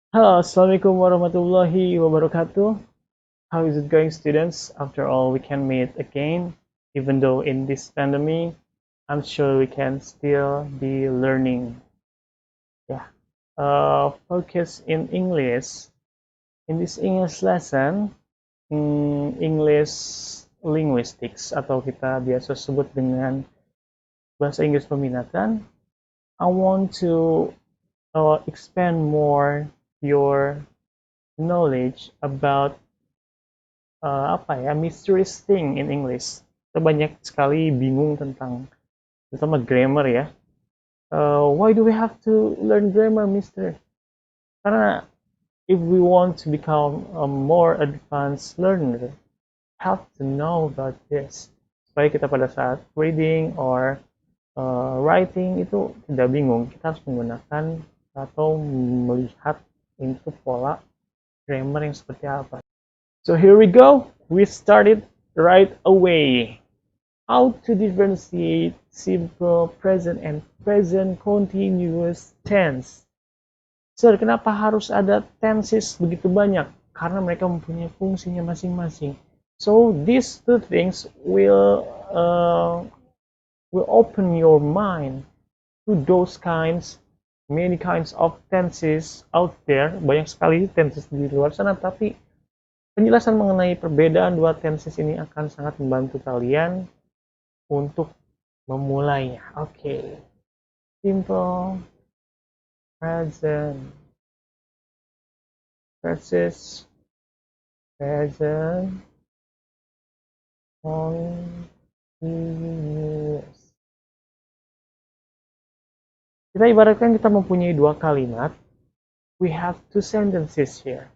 Hello, Assalamualaikum warahmatullahi wabarakatuh. How is it going, students? After all, we can meet again. Even though in this pandemic, I'm sure we can still be learning. Yeah. Focus in English. In this English lesson, English linguistics atau kita biasa sebut dengan bahasa Inggris peminatan. I want to expand more your knowledge about mysterious thing in English. Kita banyak sekali bingung tentang terutama grammar ya. Why do we have to learn grammar, Mister? Karena if we want to become a more advanced learner, have to know about this. Supaya kita pada saat reading or writing itu tidak bingung. Kita harus menggunakan atau melihat itu pola grammar yang seperti apa. So here we go. We started right away. How to differentiate simple present and present continuous tense. Sir, kenapa harus ada tenses begitu banyak? Karena mereka mempunyai fungsinya masing-masing. So these two things will open your mind to those many kinds of tenses out there. Banyak sekali tenses di luar sana, tapi penjelasan mengenai perbedaan dua tenses ini akan sangat membantu kalian untuk memulainya. Oke. Simple present versus present continuous. Kita ibaratkan kita mempunyai dua kalimat. We have two sentences here.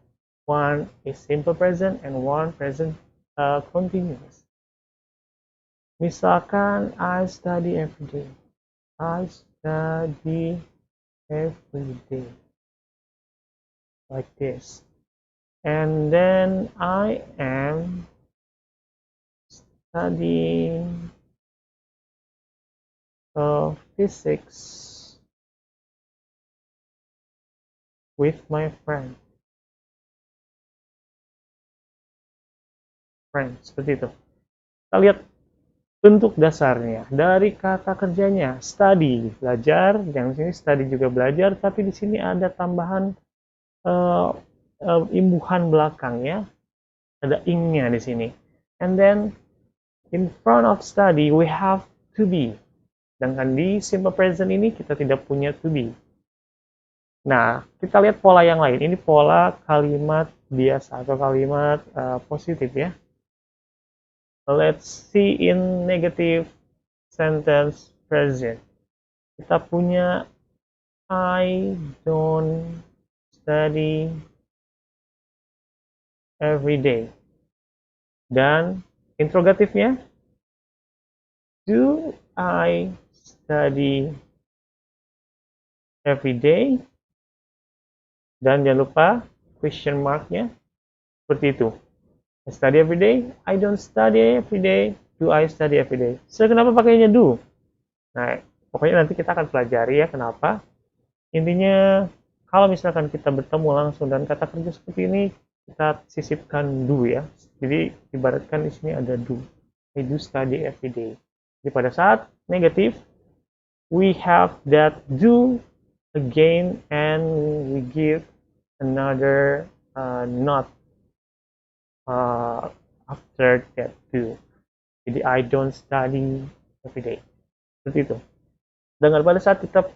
One is simple present and one present continuous. Misalkan I study every day. I study every day. Like this. And then I am studying physics with my friend. Seperti itu. Kita lihat bentuk dasarnya dari kata kerjanya. Study, belajar. Yang sini study juga belajar, tapi di sini ada tambahan imbuhan belakang ya. Ada ing-nya di sini. And then in front of study we have to be. Sedangkan di simple present ini kita tidak punya to be. Nah, kita lihat pola yang lain. Ini pola kalimat biasa atau kalimat positif ya. Let's see in negative sentence present. Kita punya I don't study every day. Dan interrogatifnya, do I study every day? Dan jangan lupa question marknya seperti itu. I study every day. I don't study every day. Do I study every day? So, kenapa pakainya do? Nah, pokoknya nanti kita akan pelajari ya kenapa. Intinya, kalau misalkan kita bertemu langsung dan kata kerja seperti ini, kita sisipkan do ya. Jadi, ibaratkan di sini ada do. I do study every day. Jadi, pada saat negatif, we have that do again and we give another not after that too. Jadi I don't study every day. Seperti itu. Dengan pada saat kita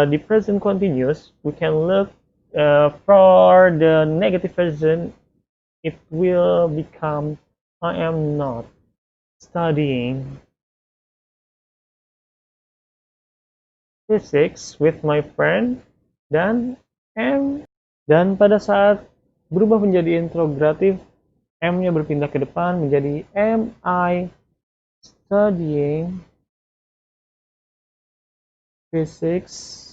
di present continuous, we can look for the negative version. It will become I am not studying physics with my friend dan am. Dan pada saat berubah menjadi interrogatif, M-nya berpindah ke depan menjadi am I studying physics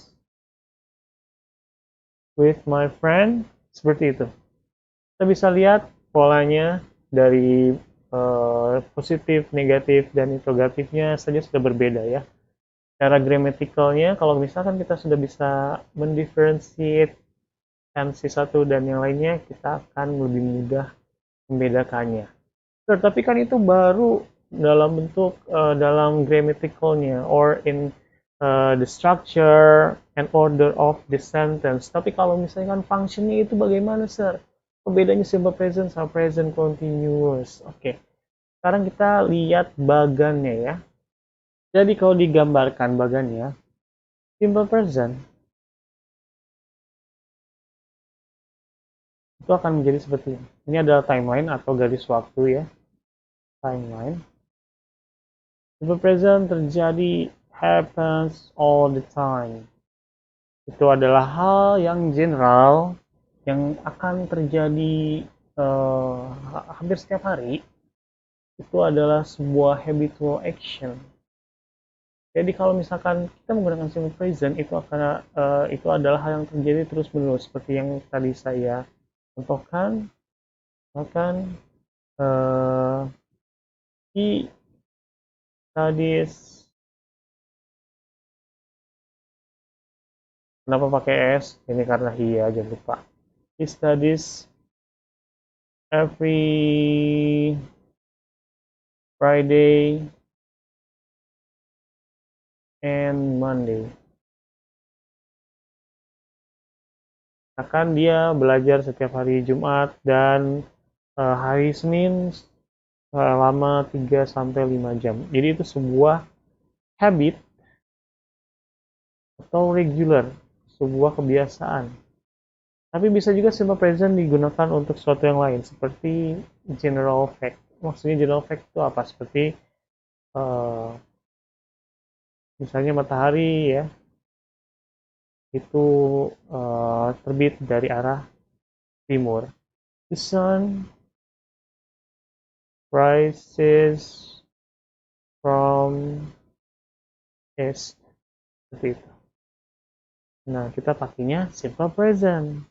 with my friend? Seperti itu. Kita bisa lihat polanya dari positif, negatif, dan interrogatifnya saja sudah berbeda ya. Cara gramatikalnya, kalau misalkan kita sudah bisa mendiferentiate tensi satu dan yang lainnya, kita akan lebih mudah membedakannya. Tapi kan itu baru dalam bentuk dalam grammaticalnya or in the structure and order of the sentence. Tapi kalau misalnya kan functionnya itu bagaimana, sir? Bedanya simple present sama present continuous. Oke. Sekarang kita lihat bagannya ya. Jadi kalau digambarkan bagannya, simple present itu akan menjadi seperti ini. Ini adalah timeline atau garis waktu ya. Timeline. Simple present terjadi happens all the time. Itu adalah hal yang general yang akan terjadi hampir setiap hari. Itu adalah sebuah habitual action. Jadi kalau misalkan kita menggunakan simple present itu adalah hal yang terjadi terus menerus seperti yang tadi saya contohkan. Misalkan he studies. Kenapa pakai S? Ini karena he ya, jangan lupa. He studies every Friday and Monday. Akan dia belajar setiap hari Jumat dan hari Senin selama 3-5 jam. Jadi itu sebuah habit atau regular, sebuah kebiasaan. Tapi bisa juga simple present digunakan untuk sesuatu yang lain, seperti general fact. Maksudnya general fact itu apa? Seperti misalnya matahari ya, itu terbit dari arah timur. The sun rises from east. Seperti itu. Nah, kita pakainya simple present.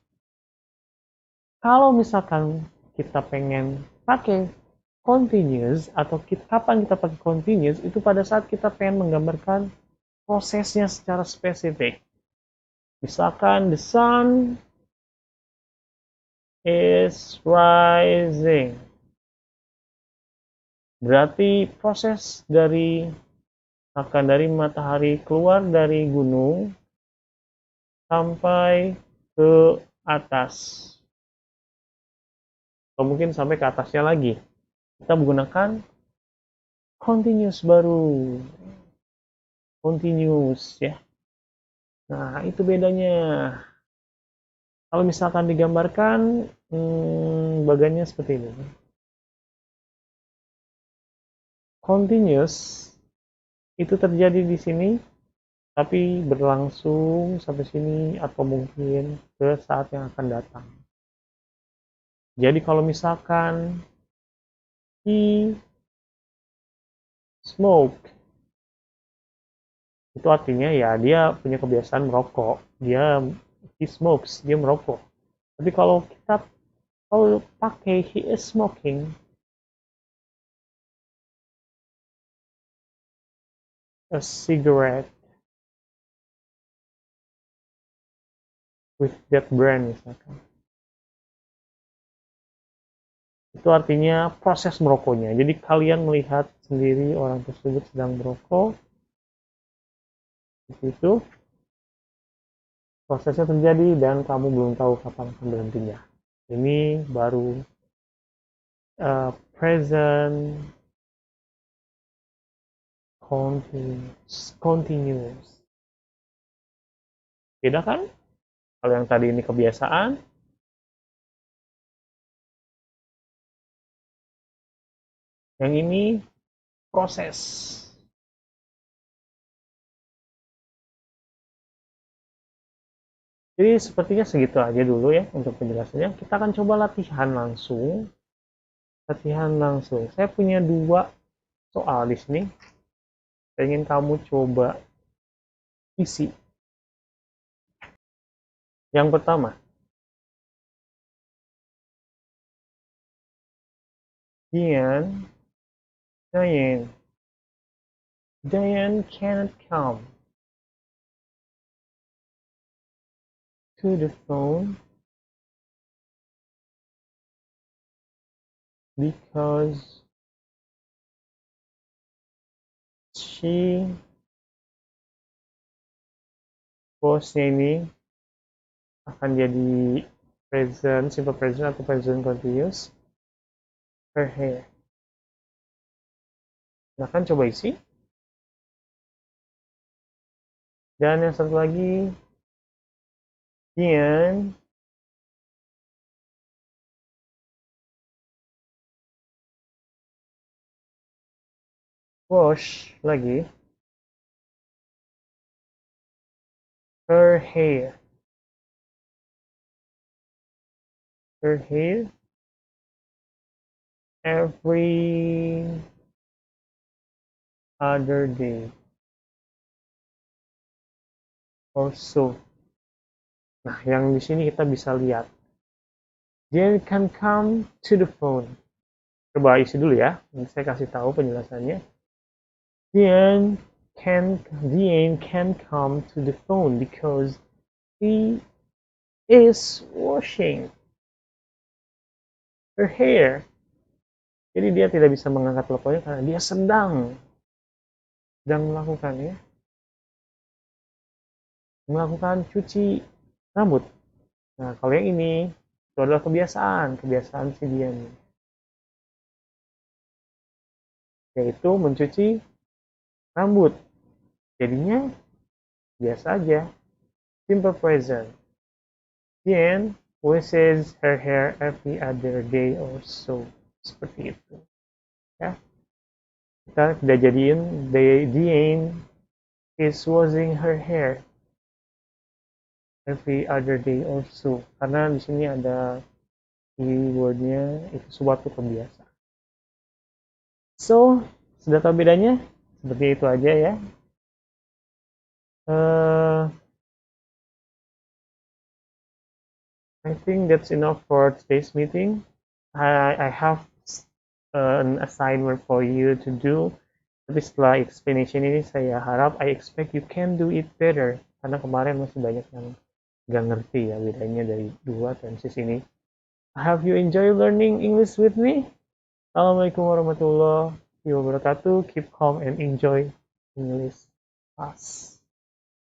Kalau misalkan kita pengen pakai continuous atau kapan kita pakai continuous itu pada saat kita pengen menggambarkan prosesnya secara spesifik. Misalkan the sun is rising. Berarti proses dari matahari keluar dari gunung sampai ke atas. Atau mungkin sampai ke atasnya lagi. Kita menggunakan continuous baru. Continuous ya. Nah, itu bedanya. Kalau misalkan digambarkan bagannya seperti ini. Continuous itu terjadi di sini tapi berlangsung sampai sini atau mungkin ke saat yang akan datang. Jadi kalau misalkan he smoke itu artinya ya dia punya kebiasaan merokok. He smokes, dia merokok. Tapi kalau kita pakai he is smoking a cigarette with that brand misalkan. Itu artinya proses merokoknya. Jadi kalian melihat sendiri orang tersebut sedang merokok. Itu prosesnya terjadi dan kamu belum tahu kapan akan berhentinya. Ini baru present continuous. Beda kan? Kalau yang tadi ini kebiasaan, yang ini proses. Jadi sepertinya segitu aja dulu ya untuk penjelasannya. Kita akan coba latihan langsung. Saya punya 2 soal di sini. Saya ingin kamu coba isi. Yang pertama, Diane cannot come to the phone because she was-nya ini akan jadi present, simple present atau present continuous. Her hair. Silahkan coba isi. Dan yang satu lagi, Dian wash lagi her hair. Her hair every other day or so. Nah, yang di sini kita bisa lihat. Dian can come to the phone. Coba isi dulu ya. Nanti saya kasih tahu penjelasannya. Dian can come to the phone because he is washing her hair. Jadi dia tidak bisa mengangkat teleponnya karena dia sedang melakukan cuci rambut. Nah, kalau yang ini itu adalah kebiasaan si Dian, yaitu mencuci rambut. Jadinya biasa aja, simple present. Dian washes her hair every other day or so. Seperti itu. Ya. Kita tidak jadiin Dian is washing her hair every other day or so. Karena di sini ada keywordnya itu suatu kebiasaan. So, sudah tahu bedanya? Seperti itu aja ya. I think that's enough for today's meeting. I have an assignment for you to do. Tapi setelah explanation ini saya harap I expect you can do it better. Karena kemarin masih banyak yang nggak ngerti ya bedanya dari dua tenses ini. Have you enjoyed learning English with me? Assalamualaikum warahmatullahi wabarakatuh. Keep calm and enjoy English class.